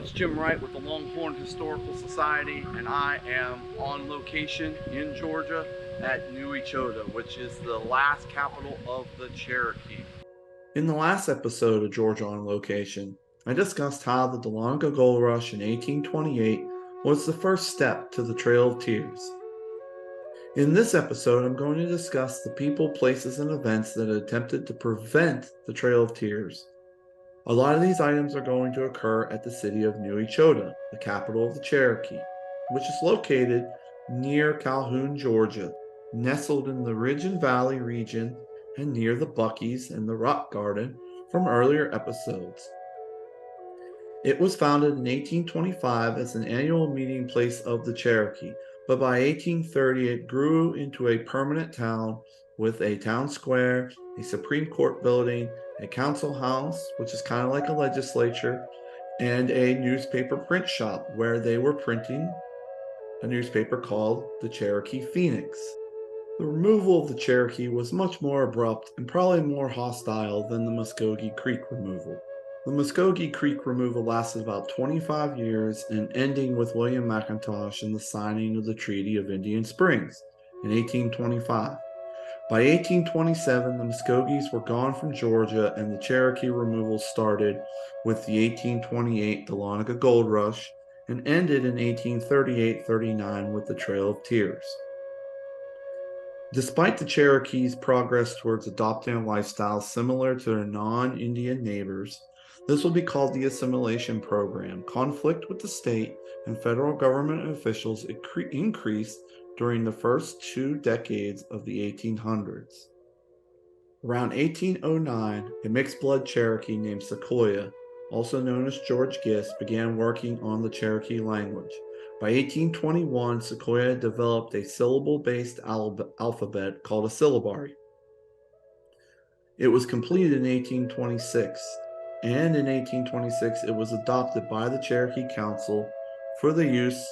it's Jim Wright with the Longhorn Historical Society, and I am on location in Georgia at New Echota, which is the last capital of the Cherokee. In the last episode of Georgia on Location, I discussed how the Dahlonega Gold Rush in 1828 was the first step to the Trail of Tears. In this episode, I'm going to discuss the people, places, and events that attempted to prevent the Trail of Tears. A lot of these items are going to occur at the city of New Echota, the capital of the Cherokee, which is located near Calhoun, Georgia, nestled in the Ridge and Valley region and near the Buc-ee's and the Rock Garden from earlier episodes. It was founded in 1825 as an annual meeting place of the Cherokee, but by 1830 it grew into a permanent town with a town square, a Supreme Court building, a council house, which is kind of like a legislature, and a newspaper print shop where they were printing a newspaper called the Cherokee Phoenix. The removal of the Cherokee was much more abrupt and probably more hostile than the Muskogee Creek removal. The Muskogee Creek removal lasted about 25 years and ending with William McIntosh and the signing of the Treaty of Indian Springs in 1825. By 1827, the Muskogees were gone from Georgia and the Cherokee removal started with the 1828 Dahlonega Gold Rush and ended in 1838-39 with the Trail of Tears. Despite the Cherokees' progress towards adopting a lifestyle similar to their non-Indian neighbors, this will be called the Assimilation Program. Conflict with the state and federal government officials increased during the first 2 decades of the 1800s. Around 1809, a mixed-blood Cherokee named Sequoyah, also known as George Gist, began working on the Cherokee language. By 1821, Sequoyah developed a syllable-based alphabet called a syllabary. It was completed in 1826, and in 1826 it was adopted by the Cherokee Council for the use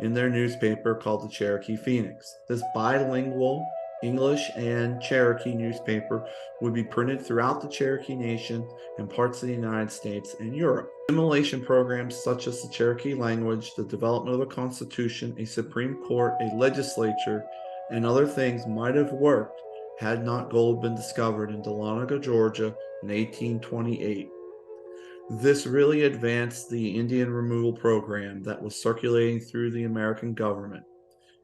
in their newspaper called the Cherokee Phoenix. This bilingual English and Cherokee newspaper would be printed throughout the Cherokee Nation and parts of the United States and Europe. Assimilation programs such as the Cherokee language, the development of a constitution, a Supreme Court, a legislature, and other things might have worked had not gold been discovered in Dahlonega, Georgia in 1828. This really advanced the Indian removal program that was circulating through the American government.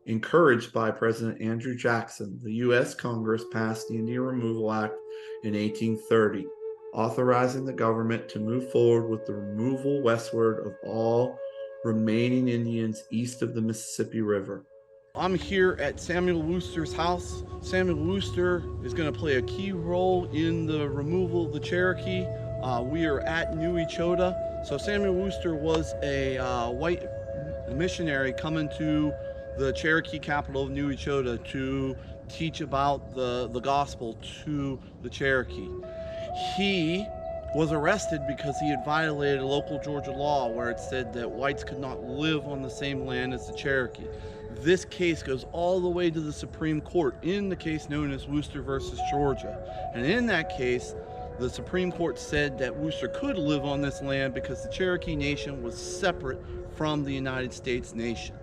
Encouraged by President Andrew Jackson, the U.S. Congress passed the Indian Removal Act in 1830, authorizing the government to move forward with the removal westward of all remaining Indians east of the Mississippi River. I'm here at Samuel Wooster's house. Samuel Wooster is going to play a key role in the removal of the Cherokee. We are at New Echota. So Samuel Wooster was a white missionary coming to the Cherokee capital of New Echota to teach about the gospel to the Cherokee. He was arrested because he had violated a local Georgia law where it said that whites could not live on the same land as the Cherokee. This case goes all the way to the Supreme Court in the case known as Wooster versus Georgia. And in that case, the Supreme Court said that Wooster could live on this land because the Cherokee Nation was separate from the United States nation.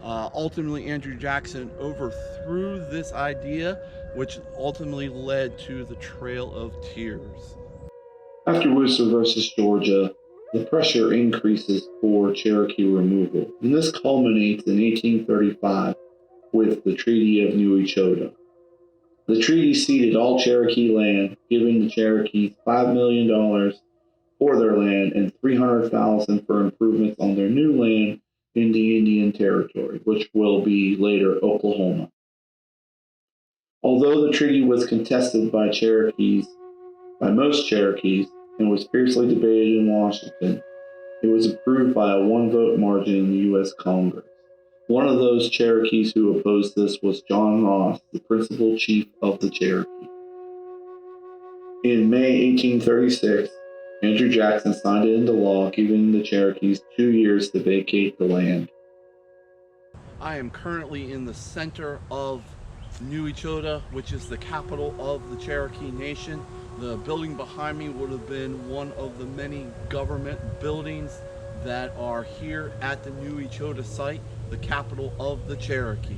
Ultimately, Andrew Jackson overthrew this idea, which ultimately led to the Trail of Tears. After Wooster versus Georgia, the pressure increases for Cherokee removal, and this culminates in 1835 with the Treaty of New Echota. The treaty ceded all Cherokee land, giving the Cherokees $5 million for their land and $300,000 for improvements on their new land in the Indian Territory, which will be later Oklahoma. Although the treaty was contested by most Cherokees, and was fiercely debated in Washington, it was approved by a one-vote margin in the U.S. Congress. One of those Cherokees who opposed this was John Ross, the principal chief of the Cherokee. In May 1836, Andrew Jackson signed it into law, giving the Cherokees 2 years to vacate the land. I am currently in the center of New Echota, which is the capital of the Cherokee Nation. The building behind me would have been one of the many government buildings that are here at the New Echota site, the capital of the Cherokee.